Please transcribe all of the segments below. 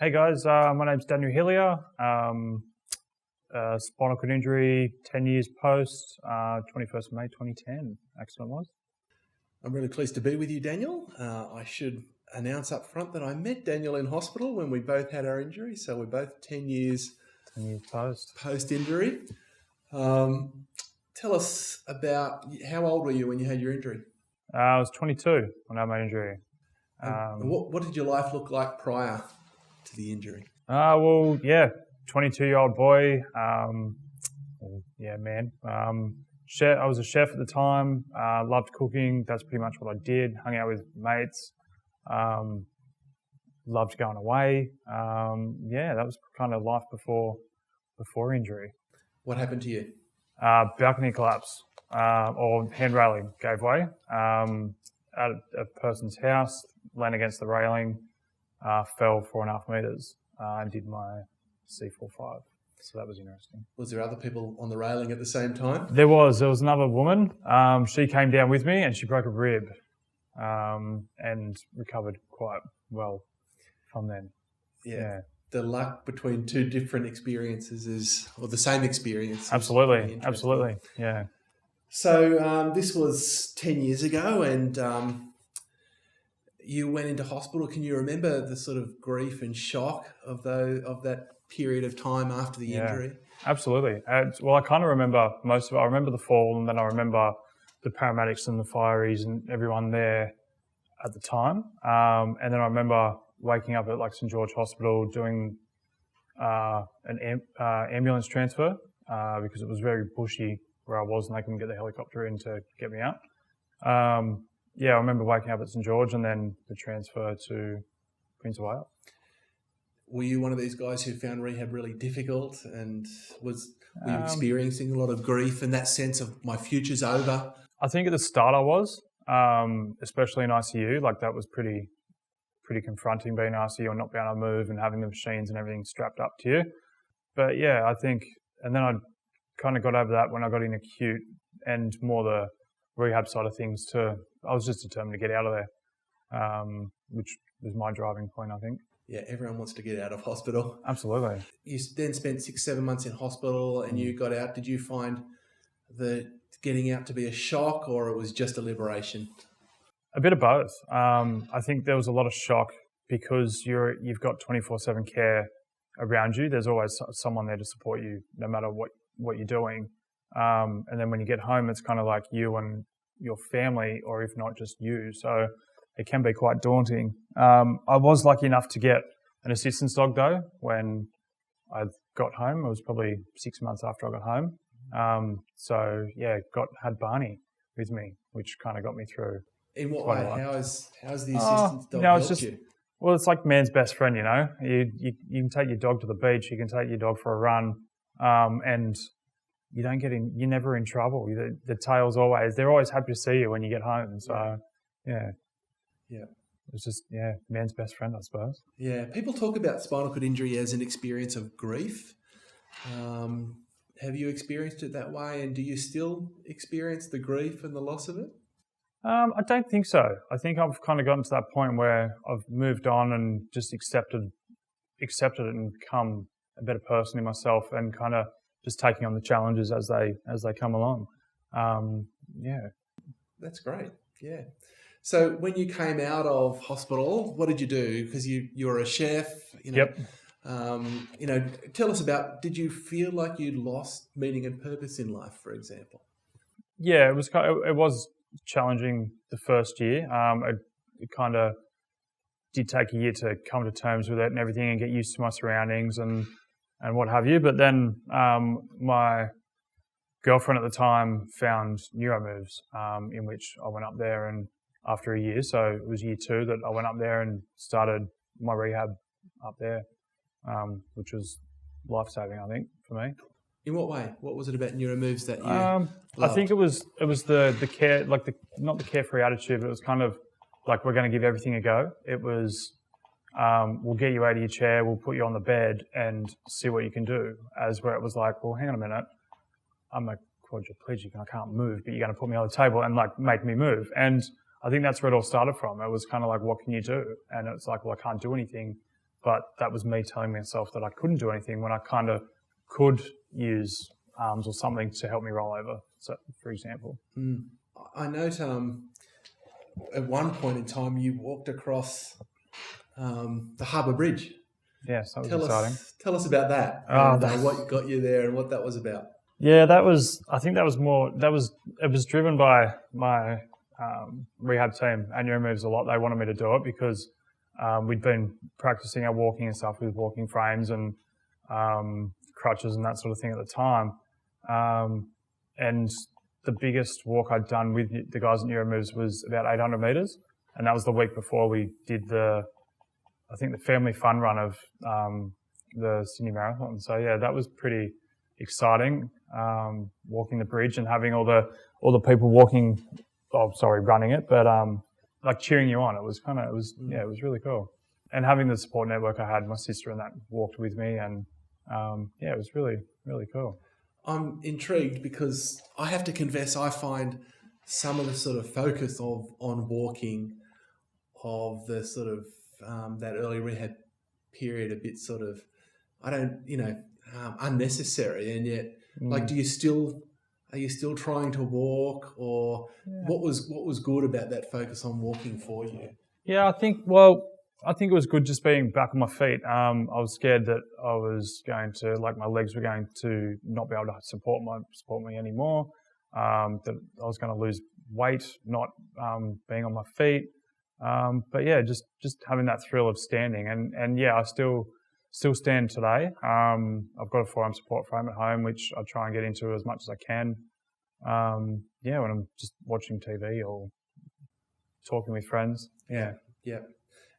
Hey guys, my name's Daniel Hillier. Spinal cord injury, 10 years post, 21st of May 2010, accident was. I'm really pleased to be with you, Daniel. I should announce up front that I met Daniel in hospital when we both had our injury, so we're both 10 years post-injury. Tell us about how old were you when you had your injury? I was 22 when I had my injury. What did your life look like prior to the injury? 22-year-old boy. I was a chef at the time. Loved cooking. That's pretty much what I did. Hung out with mates. Loved going away. That was kind of life before injury. What happened to you? Balcony collapse, or hand railing gave way. At a person's house, landed against the railing, fell 4.5 meters, and did my C4-5. So that was interesting. Was there other people on the railing at the same time? There was another woman. She came down with me and she broke a rib, and recovered quite well from then. Yeah. The luck between two different experiences or the same experience. Absolutely. Yeah. So this was 10 years ago, and you went into hospital. Can you remember the sort of grief and shock of that period of time after the injury? Absolutely. I kind of remember most of it. I remember the fall, and then I remember the paramedics and the fireys and everyone there at the time. And then I remember waking up at St. George Hospital doing an ambulance transfer because it was very bushy where I was, and they couldn't get the helicopter in to get me out. I remember waking up at St. George and then the transfer to Prince of Wales. Were you one of these guys who found rehab really difficult, and were you experiencing a lot of grief and that sense of my future's over? I think at the start I was, especially in ICU. That was pretty confronting, being in ICU and not being able to move and having the machines and everything strapped up to you. But I think, and then I kind of got over that when I got in acute and more the rehab side of things too. I was just determined to get out of there, which was my driving point, I think. Yeah, everyone wants to get out of hospital. Absolutely. You then spent 6-7 months in hospital and you got out. Did you find the getting out to be a shock, or it was just a liberation? A bit of both. I think there was a lot of shock because you've got 24/7 care around you. There's always someone there to support you no matter what you're doing. And then when you get home, it's kind of like you and your family, or if not just you. So it can be quite daunting. I was lucky enough to get an assistance dog though when I got home. It was probably 6 months after I got home. Had Barney with me, which kind of got me through. In what way? How's the assistance dog helped you? Well, it's like man's best friend, you know. You can take your dog to the beach, you can take your dog for a run, and you don't get in. You're never in trouble. The tail's they're always happy to see you when you get home. So, yeah. It's just man's best friend, I suppose. Yeah, people talk about spinal cord injury as an experience of grief. Have you experienced it that way, and do you still experience the grief and the loss of it? I don't think so. I think I've kind of gotten to that point where I've moved on and just accepted it and become a better person in myself, and kind of just taking on the challenges as they come along. That's great. Yeah. So when you came out of hospital, what did you do? Because you were a chef. Yep. Tell us about. Did you feel like you'd lost meaning and purpose in life, for example? Yeah, it was challenging the first year. It kind of did take a year to come to terms with it and everything, and get used to my surroundings and what have you. But then my girlfriend at the time found NeuroMoves, in which I went up there, and after a year, so it was year 2 that I went up there and started my rehab up there, which was life-saving, I think, for me. In what way? What was it about NeuroMoves that you loved? I think it was the care, not the carefree attitude, but it was kind of like, we're going to give everything a go. It was, we'll get you out of your chair, we'll put you on the bed and see what you can do. As where it was like, well, hang on a minute, I'm a quadriplegic and I can't move, but you're going to put me on the table and make me move. And I think that's where it all started from. It was kind of like, what can you do? And it's like, well, I can't do anything. but that was me telling myself that I couldn't do anything when I kind of could use arms or something to help me roll over, so, for example. I note at one point in time you walked across the Harbour Bridge. Yes, that was exciting. Tell us about that. What got you there and what that was about. Yeah, it was driven by my rehab team at New Moves a lot. They wanted me to do it because we'd been practicing our walking and stuff with walking frames and crutches and that sort of thing at the time. And the biggest walk I'd done with the guys at Neuro Moves was about 800 metres. And that was the week before we did the family fun run of the Sydney Marathon. So yeah, that was pretty exciting, walking the bridge and having all the people running it, but like cheering you on. It was really cool. And having the support network I had, my sister and that walked with me, and it was really, really cool. I'm intrigued because I have to confess I find some of the sort of focus on walking of the sort of that early rehab period a bit sort of, unnecessary. And yet, like, are you still trying to walk, or what was good about that focus on walking for you? Yeah, I think it was good just being back on my feet. I was scared that I was going to, my legs were going to not be able to support me anymore. That I was going to lose weight, not being on my feet. But yeah, just having that thrill of standing, and yeah, I still stand today. I've got a forearm support frame at home, which I try and get into as much as I can. When I'm just watching TV or talking with friends. Yeah.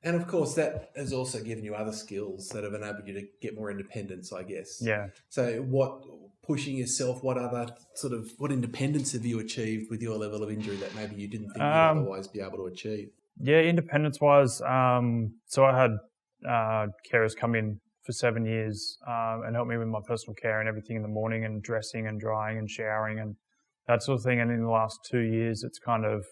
And of course, that has also given you other skills that have enabled you to get more independence, I guess. Yeah. So pushing yourself, what independence have you achieved with your level of injury that maybe you didn't think you'd otherwise be able to achieve? Yeah, independence-wise, so I had carers come in for 7 years and help me with my personal care and everything in the morning, and dressing and drying and showering and that sort of thing. And in the last 2 years, it's kind of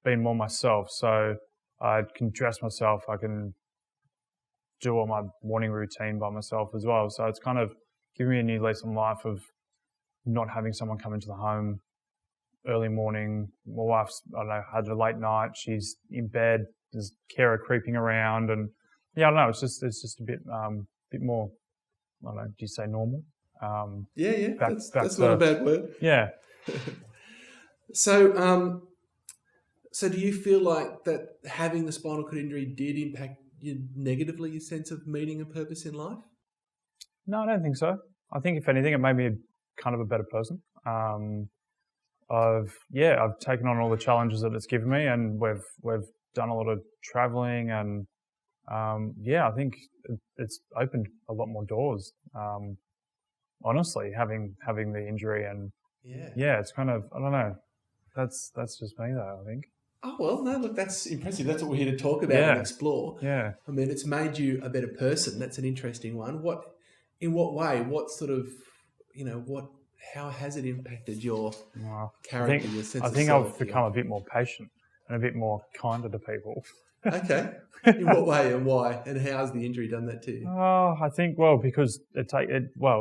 been more myself. So I can dress myself. I can do all my morning routine by myself as well. So it's kind of given me a new lease on life of not having someone come into the home early morning. My wife's, had a late night. She's in bed. There's carer creeping around, and yeah, I don't know. It's just a bit more. I don't know. Do you say normal? That's not a bad word. Yeah. So do you feel like that having the spinal cord injury did impact you negatively, your sense of meaning and purpose in life? No, I don't think so. I think if anything, it made me kind of a better person. I've taken on all the challenges that it's given me, and we've done a lot of traveling, and I think it's opened a lot more doors. Honestly, having the injury, and it's kind of, I don't know. That's just me though, I think. Oh, well, no, look, that's impressive. That's what we're here to talk about and explore. Yeah. I mean, it's made you a better person. That's an interesting one. In what way? What sort of, how has it impacted your character, your sense of self? I think I've become a bit more patient and a bit more kinder to people. Okay. In what way and why? And how has the injury done that to you? I think, because it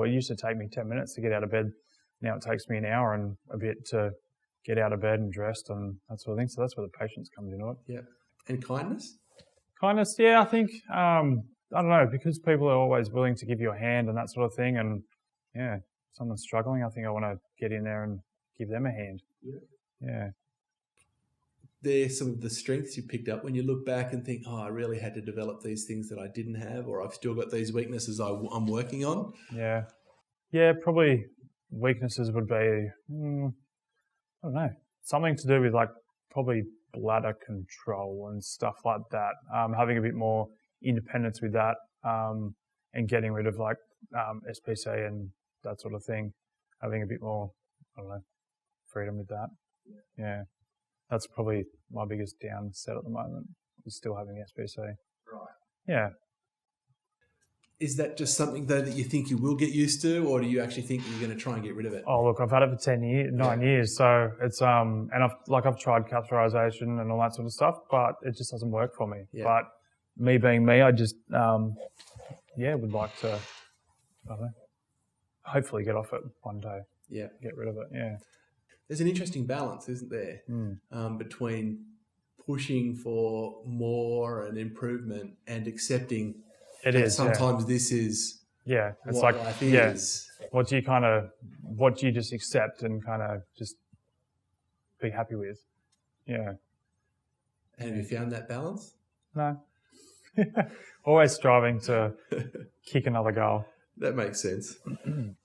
used to take me 10 minutes to get out of bed. Now it takes me an hour and a bit to get out of bed and dressed and that sort of thing. So that's where the patience comes into it. Yeah. And kindness? Kindness, yeah, I think, I don't know, because people are always willing to give you a hand and that sort of thing. And yeah, if someone's struggling, I think I want to get in there and give them a hand. Yeah. They're some of the strengths you picked up when you look back and think, I really had to develop these things that I didn't have, or I've still got these weaknesses I'm working on? Yeah. Yeah, probably weaknesses would be, I don't know, something to do with probably bladder control and stuff like that. Having a bit more independence with that, and getting rid of SPC and that sort of thing. Having a bit more, I don't know, freedom with that. Yeah. That's probably my biggest downset at the moment, is still having SPC. Right. Yeah. Is that just something, though, that you think you will get used to, or do you actually think you're going to try and get rid of it? Oh, look, I've had it for 9 years, so it's and I've tried catheterization and all that sort of stuff, but it just doesn't work for me. Yeah. But me being me, I just would like to, I don't know, hopefully get off it one day. Yeah. Get rid of it. Yeah. There's an interesting balance, isn't there, between pushing for more and improvement and accepting that sometimes this is it's what like life is. What do you just accept and kind of just be happy with? Yeah. And have you found that balance? No. Always striving to kick another goal. That makes sense.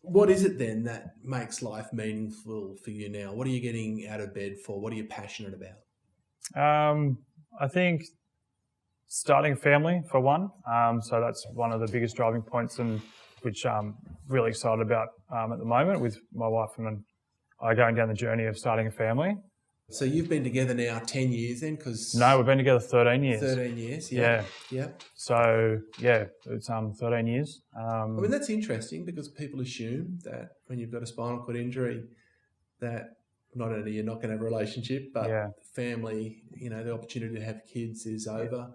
What is it then that makes life meaningful for you now? What are you getting out of bed for? What are you passionate about? I think starting a family for one. So that's one of the biggest driving points, and which I'm really excited about at the moment with my wife and I going down the journey of starting a family. So you've been together now 10 years then? No, we've been together 13 years. 13 years, yeah. So, it's 13 years. I mean, that's interesting because people assume that when you've got a spinal cord injury that not only you're not going to have a relationship, but family, the opportunity to have kids is over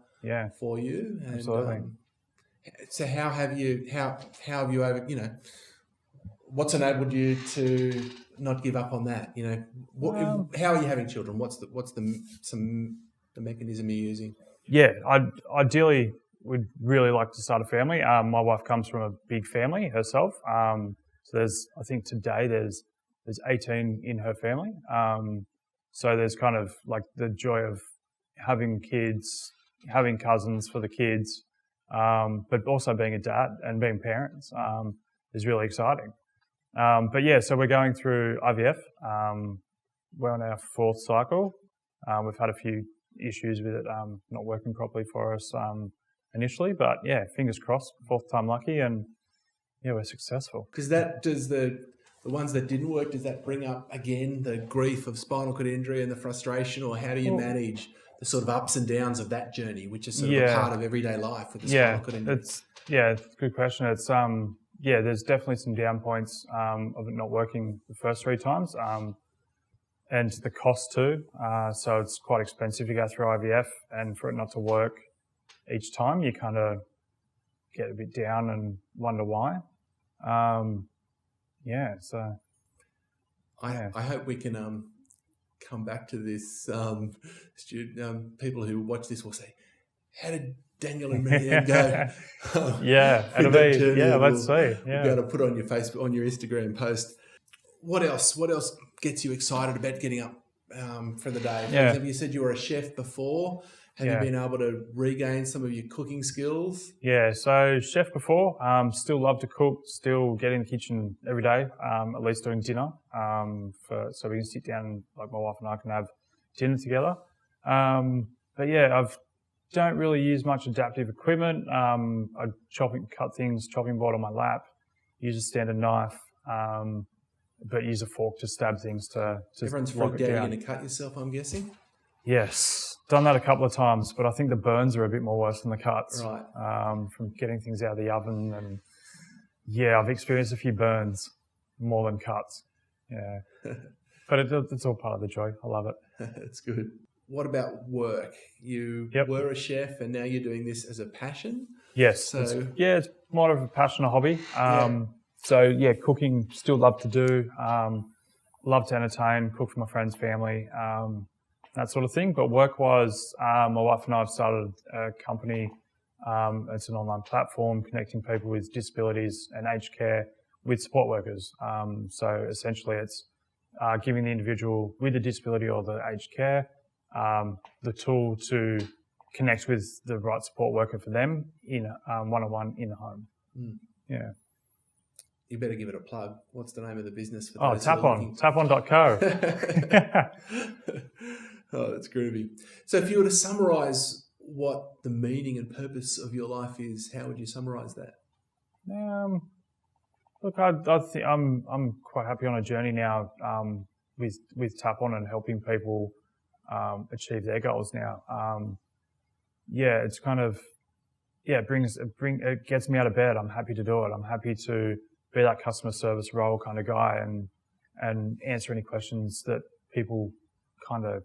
for you. And, absolutely. So how have you over, what's enabled you to not give up on that? How are you having children? What's the mechanism you're using? Yeah, ideally would really like to start a family. My wife comes from a big family herself. So I think today there's 18 in her family. So there's kind of like the joy of having kids, having cousins for the kids, but also being a dad and being parents is really exciting. So we're going through IVF. We're on our 4th cycle. We've had a few issues with it not working properly for us initially, but fingers crossed, 4th time lucky, and we're successful. Because does the ones that didn't work, does that bring up again the grief of spinal cord injury and the frustration, or how do you manage the sort of ups and downs of that journey, which is sort of a part of everyday life with the spinal cord injury? It's a good question. It's there's definitely some down points of it not working the first 3 times, and the cost too. So it's quite expensive to go through IVF, and for it not to work each time, you kind of get a bit down and wonder why. I hope we can come back to this. People who watch this will say, "How did Daniel and Marianne go?" Let's see. We'll be able to put on your Facebook, on your Instagram post. What else gets you excited about getting up for the day? For example, you said you were a chef before. Have you been able to regain some of your cooking skills? Yeah, so chef before, still love to cook, still get in the kitchen every day, at least doing dinner, so we can sit down, like my wife and I can have dinner together. I don't really use much adaptive equipment. I cut things, chopping board on my lap, use a standard knife, but use a fork to stab things to Everyone's freaked out you're going to cut yourself, I'm guessing? Yes, done that a couple of times, but I think the burns are a bit more worse than the cuts. Right. From getting things out of the oven, and I've experienced a few burns more than cuts. Yeah, but it's all part of the joy. I love it. That's good. What about work? You were a chef, and now you're doing this as a passion? Yes. It's more of a passion, a hobby. Cooking, still love to do. Love to entertain, cook for my friends, family, that sort of thing. But work-wise, my wife and I have started a company. It's an online platform connecting people with disabilities and aged care with support workers. So essentially it's giving the individual with the disability or the aged care the tool to connect with the right support worker for them in one-on-one in the home. Yeah. You better give it a plug. What's the name of the business? For those Tapon.co. Oh, that's groovy. So if you were to summarise what the meaning and purpose of your life is, how would you summarise that? Look, I think I'm quite happy on a journey now with Tapon and helping people achieve their goals now. It's kind of it gets me out of bed. I'm happy to do it. I'm happy to be that customer service role kind of guy and answer any questions that people kind of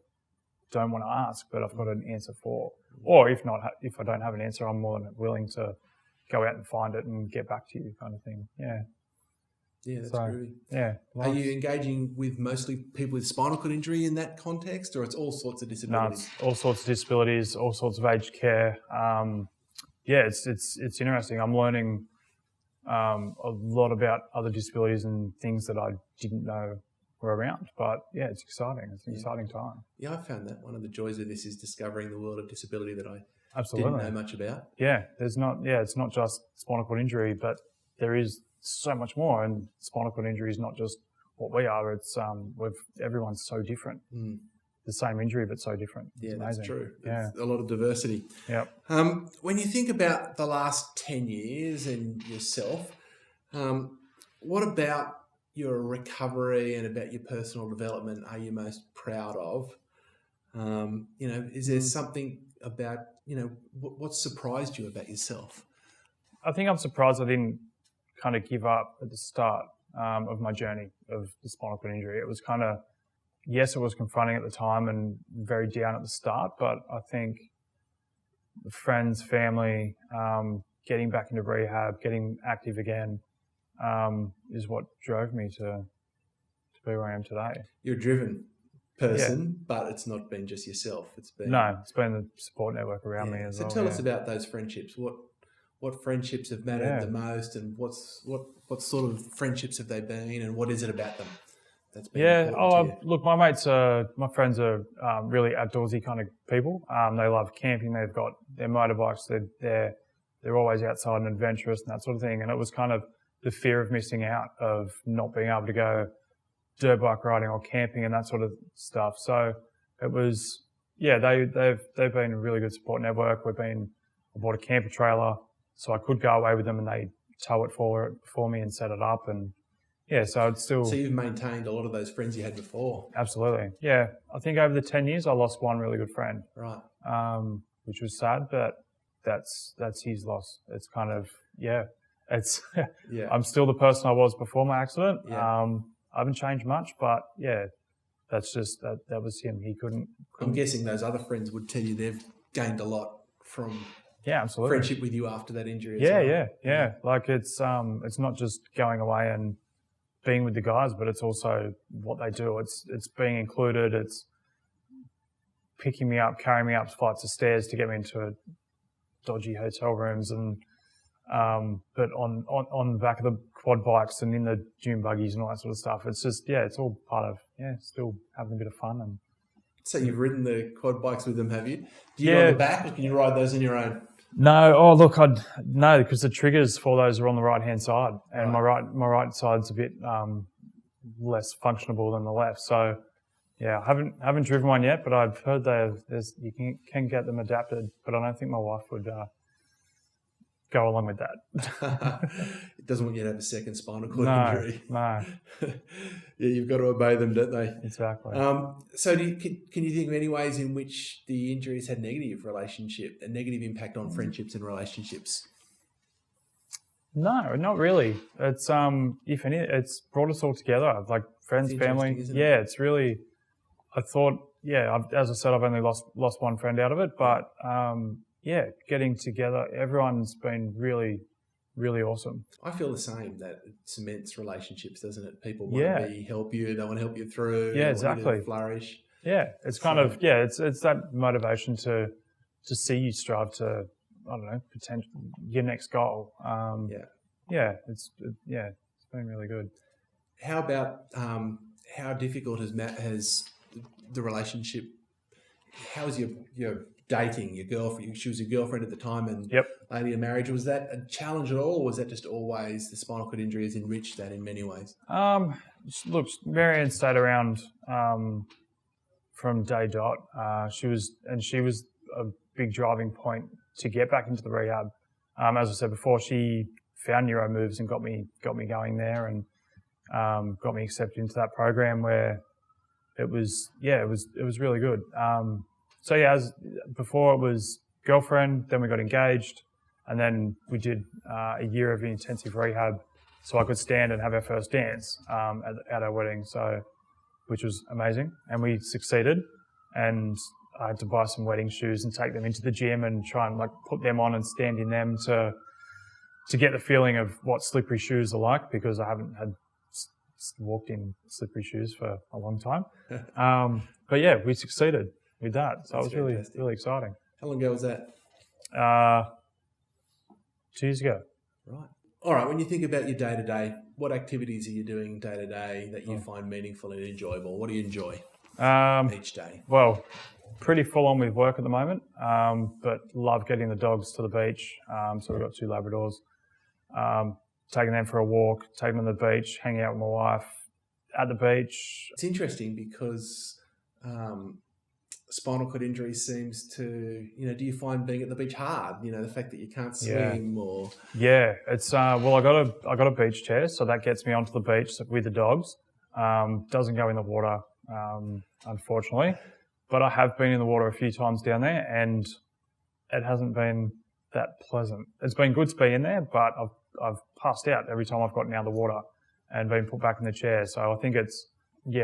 don't want to ask, but I've got an answer for. Or if not, if I don't have an answer, I'm more than willing to go out and find it and get back to you, kind of thing. Yeah. Yeah, that's groovy. Yeah. Are you engaging with mostly people with spinal cord injury in that context, or it's all sorts of disabilities? No, it's all sorts of disabilities, all sorts of aged care. Yeah, it's interesting. I'm learning a lot about other disabilities and things that I didn't know were around. But yeah, it's exciting. It's an exciting time. Yeah, I found that one of the joys of this is discovering the world of disability that I Absolutely didn't know much about. Yeah, it's not just spinal cord injury, but there is so much more. And spinal cord injury is not just what we are. It's everyone's so different. The same injury, but so different. It's amazing. That's true. Yeah. There's a lot of diversity. Yeah. When you think about the last 10 years and yourself, what about your recovery and about your personal development are you most proud of? Is there something about, what surprised you about yourself? I think I'm surprised I didn't kind of give up at the start of my journey of the spinal cord injury. It was kind of, yes, it was confronting at the time and very down at the start, but I think the friends, family, getting back into rehab, getting active again, is what drove me to be where I am today. You're a driven person, but it's not been just yourself. It's been the support network around me as well. So tell us about those friendships. What friendships have mattered the most, and what sort of friendships have they been, and what is it about them that's been important to you? Look, my friends are really outdoorsy kind of people. They love camping. They've got their motorbikes. They're always outside and adventurous and that sort of thing. And it was kind of the fear of missing out, of not being able to go dirt bike riding or camping and that sort of stuff. So it was, they've been a really good support network. I bought a camper trailer so I could go away with them and they tow it for me and set it up. And so it's still... So you've maintained a lot of those friends you had before? Absolutely. Yeah. I think over the 10 years I lost one really good friend. Right. Which was sad, but that's his loss. It's kind of, I'm still the person I was before my accident. Yeah. I haven't changed much, but that's just, that was him. He couldn't... I'm guessing those other friends would tell you they've gained a lot from absolutely. friendship with you after that injury. Yeah. Like it's not just going away and being with the guys, but it's also what they do. It's being included. It's picking me up, carrying me up flights of stairs to get me into dodgy hotel rooms, and but on the back of the quad bikes and in the dune buggies and all that sort of stuff. It's just it's all part of still having a bit of fun. And so you've ridden the quad bikes with them, have you? Do you ride the back, or can you ride those on your own? No. Oh, look, no, because the triggers for those are on the right-hand side, and my right side's a bit less functionable than the left. So, I haven't driven one yet, but I've heard you can get them adapted, but I don't think my wife would go along with that. It doesn't want you to have a second spinal cord injury. No. You've got to obey them, don't they? Exactly. So can you think of any ways in which the injuries had a negative impact on friendships and relationships? No, not really. It's if any, it's brought us all together, like friends, family. It's really. I thought, as I said, I've only lost one friend out of it, but getting together, everyone's been really, really awesome. I feel the same, that it cements relationships, doesn't it? People want to help you, they want to help you through. Yeah, exactly. Want you to flourish. Yeah, it's kind of it's that motivation to see you strive to, I don't know, your next goal. It's been really good. How about how difficult has the relationship? How is your dating, your girlfriend? She was your girlfriend at the time, and later your marriage. Was that a challenge at all, or was that just always the spinal cord injury has enriched that in many ways? Look, Marianne stayed around from day dot. She was a big driving point to get back into the rehab. As I said before, she found Neuro Moves and got me going there, and got me accepted into that program where it was really good. As before it was girlfriend, then we got engaged, and then we did a year of intensive rehab so I could stand and have our first dance at our wedding, which was amazing, and we succeeded. And I had to buy some wetting shoes and take them into the gym and try and like put them on and stand in them to get the feeling of what slippery shoes are like, because I haven't had walked in slippery shoes for a long time. But yeah, we succeeded with that. So it was really, really exciting. How long ago was that? 2 years ago. Right. All right. When you think about your day-to-day, what activities are you doing day-to-day that you find meaningful and enjoyable? What do you enjoy each day? Well, pretty full on with work at the moment, but love getting the dogs to the beach. So we've got 2 Labradors. Taking them for a walk, taking them to the beach, hanging out with my wife at the beach. It's interesting because spinal cord injury seems to, do you find being at the beach hard? The fact that you can't swim or... Yeah, it's, well, I got a beach chair, so that gets me onto the beach with the dogs. Doesn't go in the water, unfortunately, but I have been in the water a few times down there and it hasn't been that pleasant. It's been good to be in there, but I've passed out every time I've gotten out of the water and been put back in the chair. So I think it's,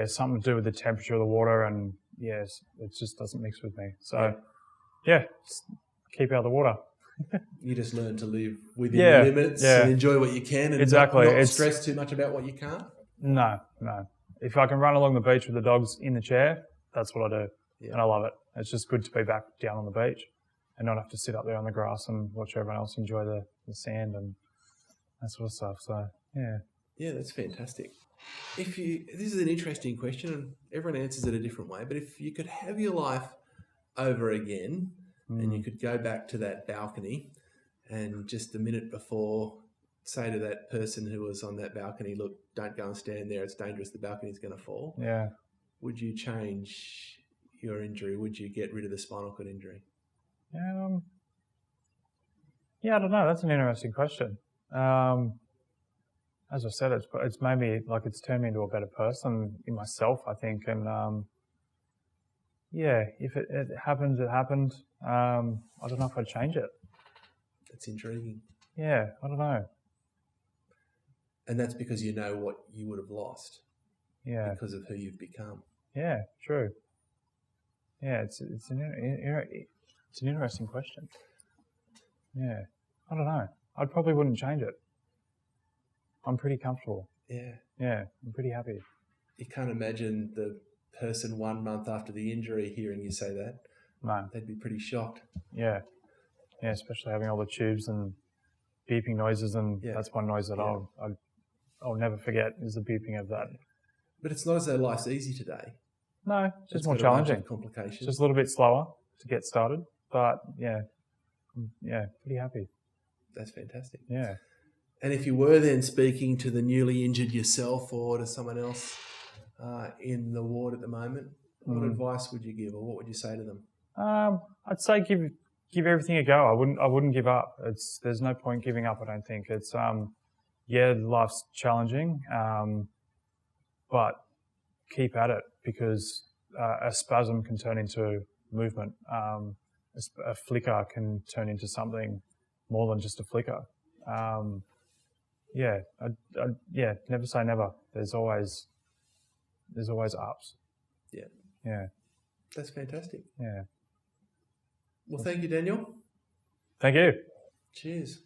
something to do with the temperature of the water, and it just doesn't mix with me. So keep out of the water. You just learn to live within your limits and enjoy what you can and not stress too much about what you can't? No. If I can run along the beach with the dogs in the chair, that's what I do. Yeah. And I love it. It's just good to be back down on the beach and not have to sit up there on the grass and watch everyone else enjoy the sand and that sort of stuff. So, yeah. Yeah, that's fantastic. This is an interesting question, and everyone answers it a different way, but if you could have your life over again and you could go back to that balcony and just a minute before say to that person who was on that balcony, look, don't go and stand there, it's dangerous, the balcony's going to fall. Yeah. Would you change your injury? Would you get rid of the spinal cord injury? I don't know. That's an interesting question. As I said, it's made me, it's turned me into a better person in myself, I think. And if it happened, it happened. I don't know if I'd change it. That's intriguing. Yeah, I don't know. And that's because you know what you would have lost. Yeah. Because of who you've become. Yeah, true. Yeah, it's an interesting question. Yeah, I don't know. I probably wouldn't change it. I'm pretty comfortable. Yeah. Yeah, I'm pretty happy. You can't imagine the person 1 month after the injury hearing you say that. No. They'd be pretty shocked. Yeah. Yeah, especially having all the tubes and beeping noises, and that's one noise that I'll never forget is the beeping of that. But it's not as though life's easy today. No, it's just more challenging. Complications. Just a little bit slower to get started, but pretty happy. That's fantastic. Yeah. And if you were then speaking to the newly injured yourself or to someone else in the ward at the moment, what advice would you give, or what would you say to them? I'd say give everything a go. I wouldn't give up. There's no point giving up, I don't think. It's life's challenging, but keep at it, because a spasm can turn into movement. A flicker can turn into something more than just a flicker. Never say never. There's always ups. Yeah. Yeah. That's fantastic. Yeah. Well, thank you, Daniel. Thank you. Cheers.